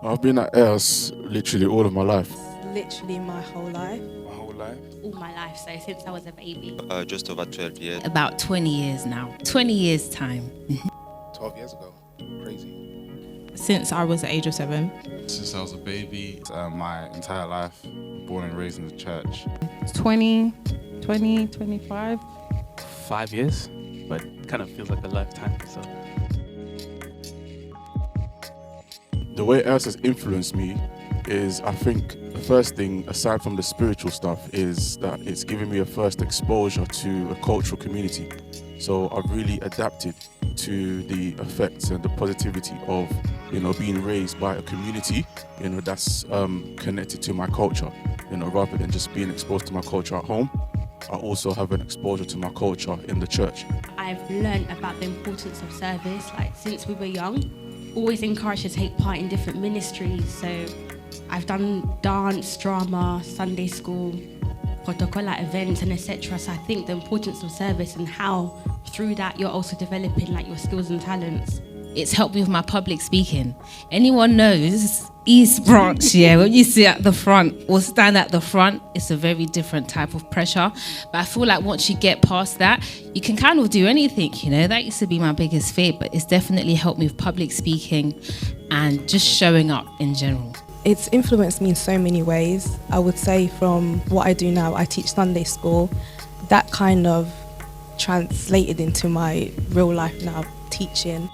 I've been at AIRS literally all of my life. Literally my whole life. My whole life? All my life, so since I was a baby. Just over 12 years. About 20 years now. 20 years time. 12 years ago. Crazy. Since I was the age of 7. Since I was a baby, my entire life, born and raised in the church. 25. 5 years, but kind of feels like a lifetime. So The way AIRS has influenced me is, I think, the first thing, aside from the spiritual stuff, is that it's given me a first exposure to a cultural community. So I've really adapted to the effects and the positivity of, being raised by a community, that's connected to my culture, rather than just being exposed to my culture at home. I also have an exposure to my culture in the church. I've learned about the importance of service, since we were young. Always encouraged to take part in different ministries. So I've done dance, drama, Sunday school, protocola events, and etc. So I think the importance of service and how through that you're also developing your skills and talents. It's helped me with my public speaking. Anyone knows East Branch, when you sit at the front or stand at the front, it's a very different type of pressure. But I feel like once you get past that, you can kind of do anything, That used to be my biggest fear, but it's definitely helped me with public speaking and just showing up in general. It's influenced me in so many ways. I would say from what I do now, I teach Sunday school. That kind of translated into my real life now, teaching.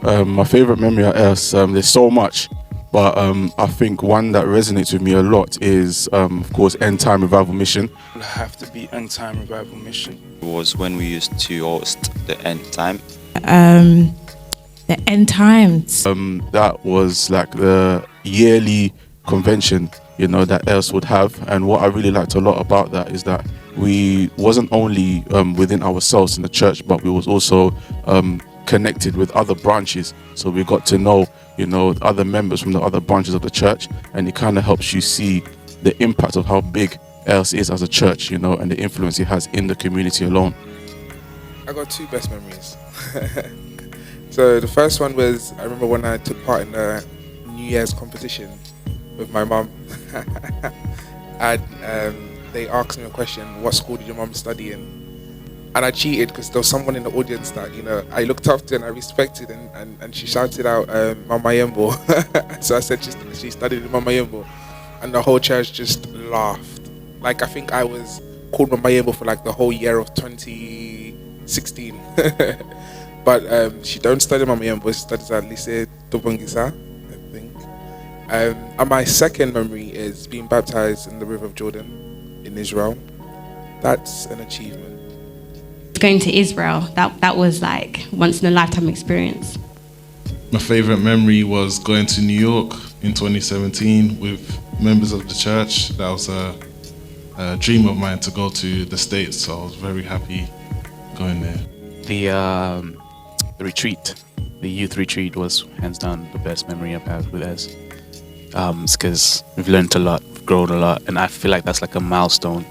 My favourite memory at AIRS, there's so much, but I think one that resonates with me a lot is, of course, End Time Revival Mission. It'll have to be End Time Revival Mission. It was when we used to host the End Time. The End Times. That was like the yearly convention, that AIRS would have. And what I really liked a lot about that is that we wasn't only within ourselves in the church, but we was also connected with other branches. So we got to know, other members from the other branches of the church, and it kind of helps you see the impact of how big AIRS is as a church, and the influence it has in the community alone. I got two best memories. So the first one was, I remember when I took part in the New Year's competition with my mum. And they asked me a question, what school did your mum study in? And I cheated because there was someone in the audience that, I looked up to and I respected, and she shouted out, Mama Yembo. So I said she studied in Mama Yembo. And the whole church just laughed. I think I was called Mama Yembo for the whole year of 2016. But she don't study Mama Yembo, she studies at Lycée Tobongisa, I think. And my second memory is being baptized in the River of Jordan in Israel. That's an achievement. Going to Israel, that was once in a lifetime experience. My favorite memory was going to New York in 2017 with members of the church. That was a dream of mine to go to the States, so I was very happy going there. the retreat, the youth retreat, was hands down the best memory I've had with us. It's because we've learned a lot, we've grown a lot, and I feel like that's like a milestone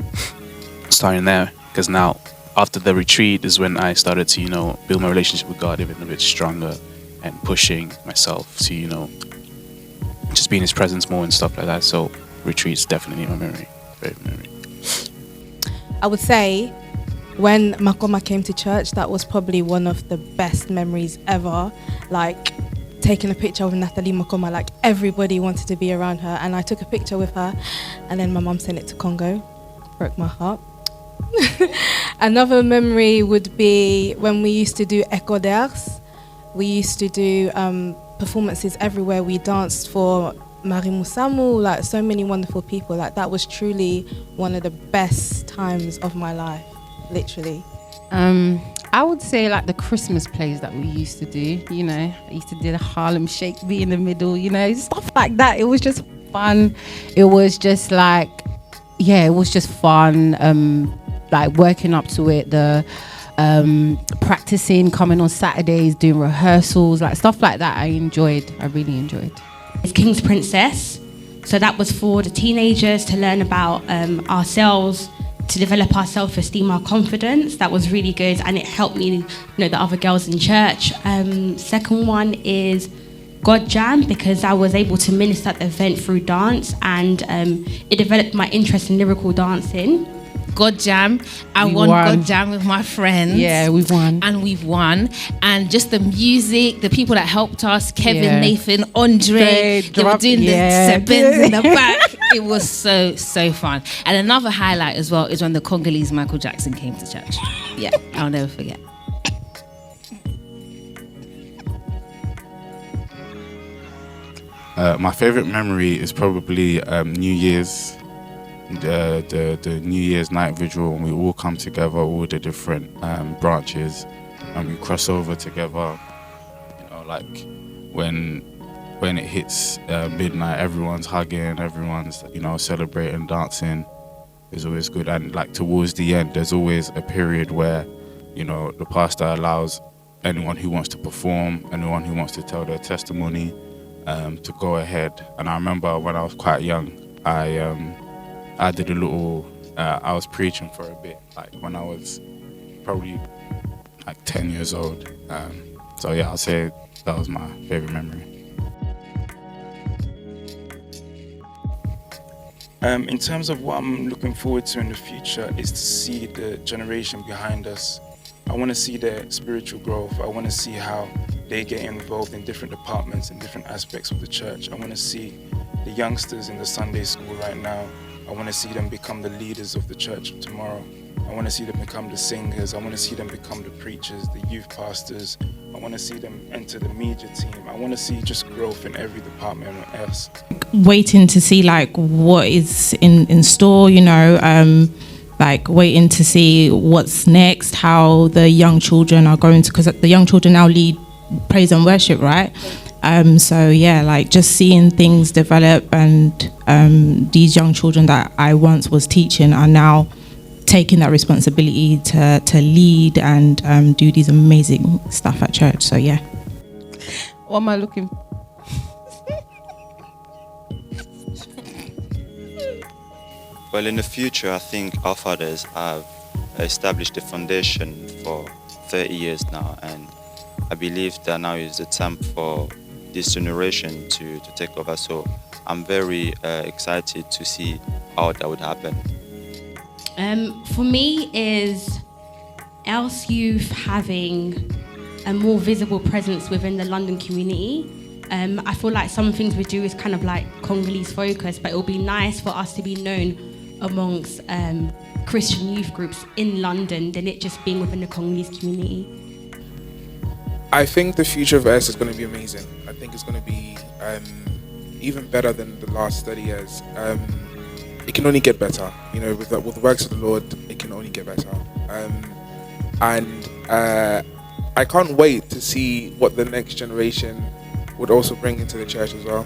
starting there. Because now, after the retreat is when I started to, build my relationship with God even a bit stronger, and pushing myself to, just be in His presence more and stuff like that. So retreat's definitely my favorite memory. I would say when Makoma came to church, that was probably one of the best memories ever. Taking a picture with Natalie Makoma, everybody wanted to be around her, and I took a picture with her, and then my mum sent it to Congo. Broke my heart. Another memory would be when we used to do Echo d'Airs. We used to do performances everywhere. We danced for Marie Moussamou, so many wonderful people. That was truly one of the best times of my life, literally. I would say the Christmas plays that we used to do. I used to do the Harlem Shake, be in the middle, stuff like that. It was just fun. It was just it was just fun. Working up to it, the practicing, coming on Saturdays, doing rehearsals, stuff like that. I really enjoyed. It's King's Princess, so that was for the teenagers to learn about ourselves, to develop our self-esteem, our confidence. That was really good, and it helped me know the other girls in church. Second one is God Jam, because I was able to minister at the event through dance, and it developed my interest in lyrical dancing. God Jam. I We won won. God Jam with my friends. Yeah, we've won. And we've won. And just the music, the people that helped us, Kevin, Yeah. Nathan, Andre, they were doing the seconds in the back. It was so fun. And another highlight as well is when the Congolese Michael Jackson came to church. Yeah, I'll never forget. My favorite memory is probably New Year's, the New Year's night vigil, when we all come together, all the different branches, and we cross over together. You know, like when it hits midnight, everyone's hugging, everyone's celebrating, dancing. Is always good, and like towards the end, there's always a period where the pastor allows anyone who wants to perform, anyone who wants to tell their testimony, to go ahead. And I remember when I was quite young, I did a little, I was preaching for a bit, like when I was probably like 10 years old. So yeah, I'll say that was my favorite memory. In terms of what I'm looking forward to in the future is to see the generation behind us. I want to see their spiritual growth. I want to see how they get involved in different departments and different aspects of the church. I want to see the youngsters in the Sunday school right now. I want to see them become the leaders of the church of tomorrow. I want to see them become the singers. I want to see them become the preachers, the youth pastors. I want to see them enter the media team. I want to see just growth in every department else. Waiting to see like what is in store, like waiting to see what's next, how the young children are going to, because the young children now lead praise and worship, right? So yeah, like just seeing things develop, and these young children that I once was teaching are now taking that responsibility to lead and do these amazing stuff at church. So yeah. What am I looking? Well, in the future, I think our fathers have established a foundation for 30 years now, and I believe that now is the time for this generation to take over. So I'm very excited to see how that would happen. For me is AIRS youth having a more visible presence within the London community. I feel like some things we do is kind of like Congolese focus, but it will be nice for us to be known amongst Christian youth groups in London than it just being within the Congolese community. I think the future of AIRS is going to be amazing. I think it's going to be even better than the last 30 years. It can only get better. With the works of the Lord, it can only get better. And I can't wait to see what the next generation would also bring into the church as well.